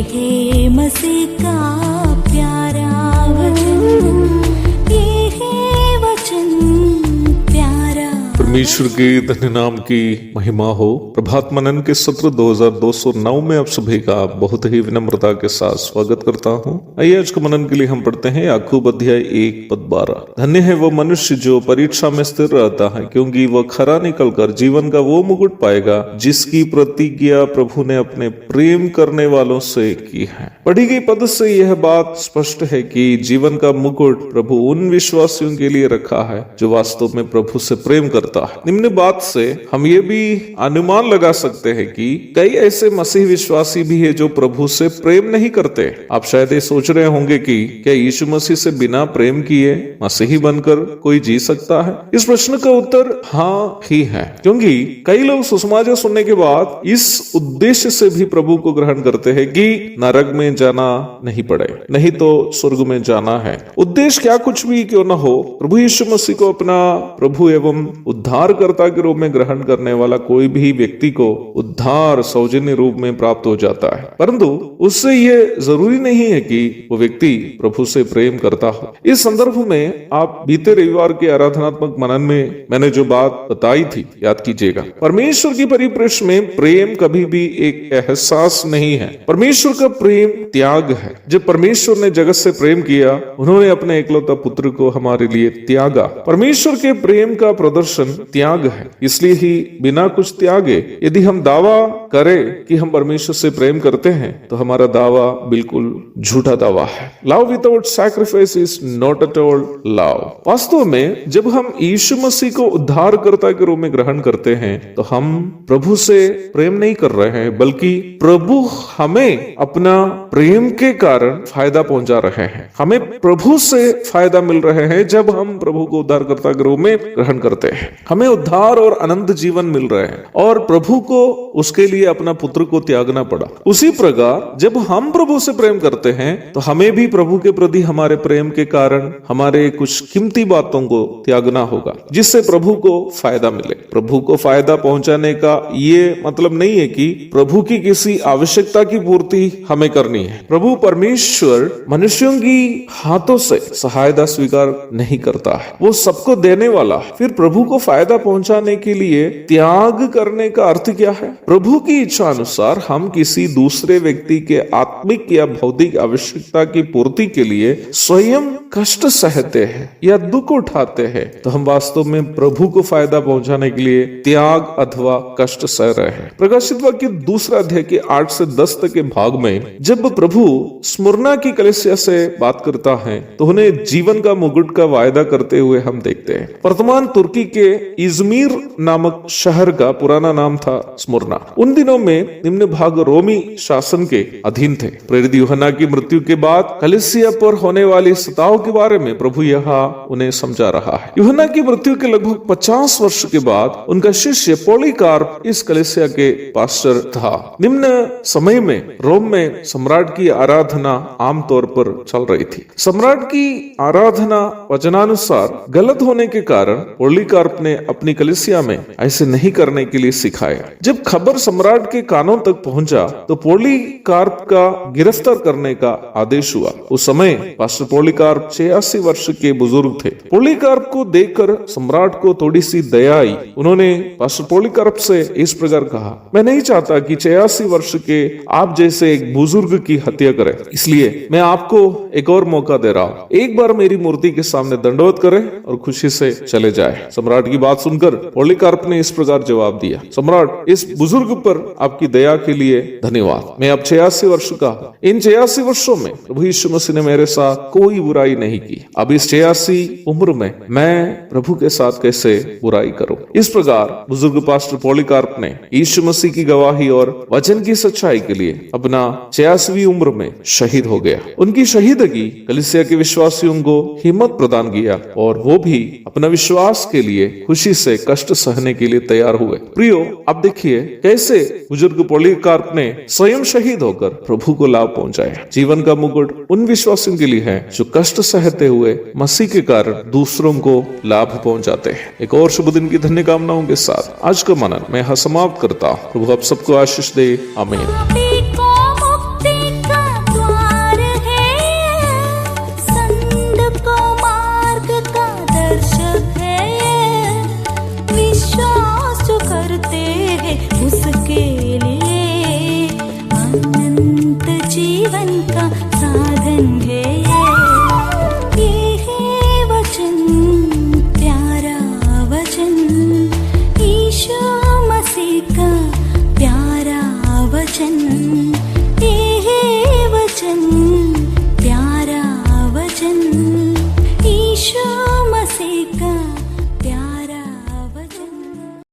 है मसीह का प्यारा वचन, ये है वचन प्यारा। परमेश्वर के धन्य नाम की महिमा हो। प्रभात मनन के सत्र 2209 में आप सभी का बहुत ही विनम्रता के साथ स्वागत करता हूँ। आइए आज के मनन के लिए हम पढ़ते हैं याकूब अध्याय 1:12। धन्य है वो मनुष्य जो परीक्षा में स्थिर रहता है, क्योंकि वह खरा निकलकर जीवन का वो मुकुट पाएगा जिसकी प्रतिज्ञा प्रभु ने अपने प्रेम करने वालों से की है। पढ़ी गई पद से यह बात स्पष्ट है कि जीवन का मुकुट प्रभु उन विश्वासियों के लिए रखा है जो वास्तव में प्रभु से प्रेम करता है। निम्न बात से हम ये भी अनुमान लगा सकते हैं कि कई ऐसे मसीह विश्वासी भी है जो प्रभु से प्रेम नहीं करते। आप शायद ये सोच रहे होंगे कि क्या यीशु मसीह से बिना प्रेम किए मसीही बनकर कोई जी सकता है? इस प्रश्न का उत्तर हाँ ही है, क्योंकि कई लोग सुसमाचार सुनने के बाद इस उद्देश्य से भी प्रभु को ग्रहण करते हैं कि नरक में जाना नहीं पड़े, नहीं तो स्वर्ग में जाना है। उद्देश्य क्या कुछ भी क्यों न हो, प्रभु यीशु मसीह को अपना प्रभु एवं उद्धारकर्ता के रूप में ग्रहण करने वाला कोई भी व्यक्ति को उद्धार सौजन्य रूप में प्राप्त हो जाता है, परंतु उससे यह जरूरी नहीं है कि वो व्यक्ति प्रभु से प्रेम करता हो। इस संदर्भ में आप बीते रविवार के आराधनात्मक मनन में मैंने जो बात बताई थी याद कीजिएगा। परमेश्वर की परिप्रेक्ष्य में प्रेम कभी भी एक एहसास नहीं है, परमेश्वर का प्रेम त्याग है। जब परमेश्वर ने जगत से प्रेम किया, उन्होंने अपने एकलौता पुत्र को हमारे लिए त्यागा। परमेश्वर के प्रेम का प्रदर्शन त्याग है, इसलिए ही बिना कुछ त्यागे यदि हम दावा करें कि हम परमेश्वर से प्रेम करते हैं तो हमारा दावा बिल्कुल झूठा दावा है। Love without sacrifice is not at all love. वास्तव में जब हम यीशु मसीह को उद्धारकर्ता के रूप में ग्रहण करते हैं तो हम प्रभु से प्रेम नहीं कर रहे हैं, बल्कि प्रभु हमें अपना प्रेम के कारण फायदा पहुंचा रहे हैं। हमें प्रभु से फायदा मिल रहे हैं जब हम प्रभु को उद्धारकर्ता के रूप में ग्रहण करते हैं। हमें उद्धार और अनंत जीवन मिल रहे हैं और प्रभु को उसके लिए अपना पुत्र को त्यागना पड़ा। उसी प्रकार जब हम प्रभु से प्रेम करते हैं तो हमें भी प्रभु के प्रति हमारे प्रेम के कारण हमारे कुछ कीमती बातों को त्यागना होगा, जिससे प्रभु को फायदा मिले। प्रभु को फायदा पहुंचाने का ये मतलब नहीं है कि प्रभु की किसी आवश्यकता की पूर्ति हमें करनी है। प्रभु परमेश्वर मनुष्यों की हाथों से सहायता स्वीकार नहीं करता है, वो सबको देने वाला। फिर प्रभु को फायदा पहुंचाने के लिए त्याग करने का अर्थ क्या है? प्रभु की इच्छा अनुसार हम किसी दूसरे व्यक्ति के आत्मिक या भौतिक आवश्यकता की पूर्ति के लिए स्वयं कष्ट सहते हैं या दुख उठाते हैं, तो हम वास्तव में प्रभु को फायदा पहुंचाने के लिए त्याग अथवा कष्ट सह रहे हैं। प्रकाशित वाक्य 2 अध्याय के 8 से 10 तक के भाग में जब प्रभु स्मुरना की कलीसिया से बात करता है तो उन्हें जीवन का मुकुट का वायदा करते हुए हम देखते हैं। वर्तमान तुर्की के इजमीर नामक शहर का पुराना नाम था स्मुरना। उन दिनों में निम्न भाग रोमी शासन के अधीन थे। प्रेरित यूहन्ना की मृत्यु के बाद कलीसिया पर होने वाली सताव के बारे में प्रभु यहाँ उन्हें समझा रहा है। यूहन्ना की मृत्यु के लगभग 50 वर्ष के बाद उनका शिष्य पॉलीकार्प इस कलीसिया के पास्टर था। निम्न समय में रोम में सम्राट की आराधना आमतौर पर चल रही थी। सम्राट की आराधना वचनानुसार गलत होने के कारण पॉलीकार्प ने अपनी कलीसिया में ऐसे नहीं करने के लिए सिखाया। जब खबर सम्राट के कानों तक पहुंचा तो पॉलीकार्प का गिरफ्तार करने का आदेश हुआ। उस समय पास्टर पॉलीकार्प 86 वर्ष के बुजुर्ग थे। पॉलीकार्प को देखकर सम्राट को थोड़ी सी दया आई। उन्होंने पास्टर पॉलीकार्प से इस प्रकार कहा, मैं नहीं चाहता कि 86 वर्ष के आप जैसे एक बुजुर्ग की हत्या करें, इसलिए मैं आपको एक और मौका दे रहा हूँ। एक बार मेरी मूर्ति के सामने दंडवत करें और खुशी से चले जाए। सम्राट की बात सुनकर पॉलीकार्प ने इस प्रकार जवाब दिया, सम्राट, इस बुजुर्ग पर आपकी दया के लिए धन्यवाद। मैं अब 86 वर्ष का हूँ। इन 86 वर्षों में प्रभु यीशु मसीह ने मेरे साथ कोई बुराई नहीं की। अब इस 86 उम्र में मैं प्रभु के साथ कैसे बुराई करूं? इस प्रकार बुजुर्ग पास्टर पॉलीकार्प ने यीशु मसीह की गवाही और वचन की सच्चाई के लिए अपना 86वीं उम्र में शहीद हो गया। उनकी शहीदगी कलीसिया के विश्वासियों को हिम्मत प्रदान किया और वो भी अपना विश्वास के लिए खुशी से कष्ट सहने के लिए तैयार हुए। प्रियो, अब देखिए कैसे बुजुर्ग पॉलीकार्प ने स्वयं शहीद होकर प्रभु को लाभ पहुंचाया। जीवन का मुकुट उन विश्वासियों के लिए है जो कष्ट सहते हुए मसीह के कारण दूसरों को लाभ पहुंचाते हैं। एक और शुभ दिन की धन्य कामनाओं के साथ आज का मनन मैं समाप्त करता हूँ। प्रभु आप सबको आशीष दे। आमीन। अनंत जीवन का साधन है ये है वचन, प्यारा वचन, ईशु मसीह का प्यारा वचन। ये है वचन, प्यारा वचन, ईशु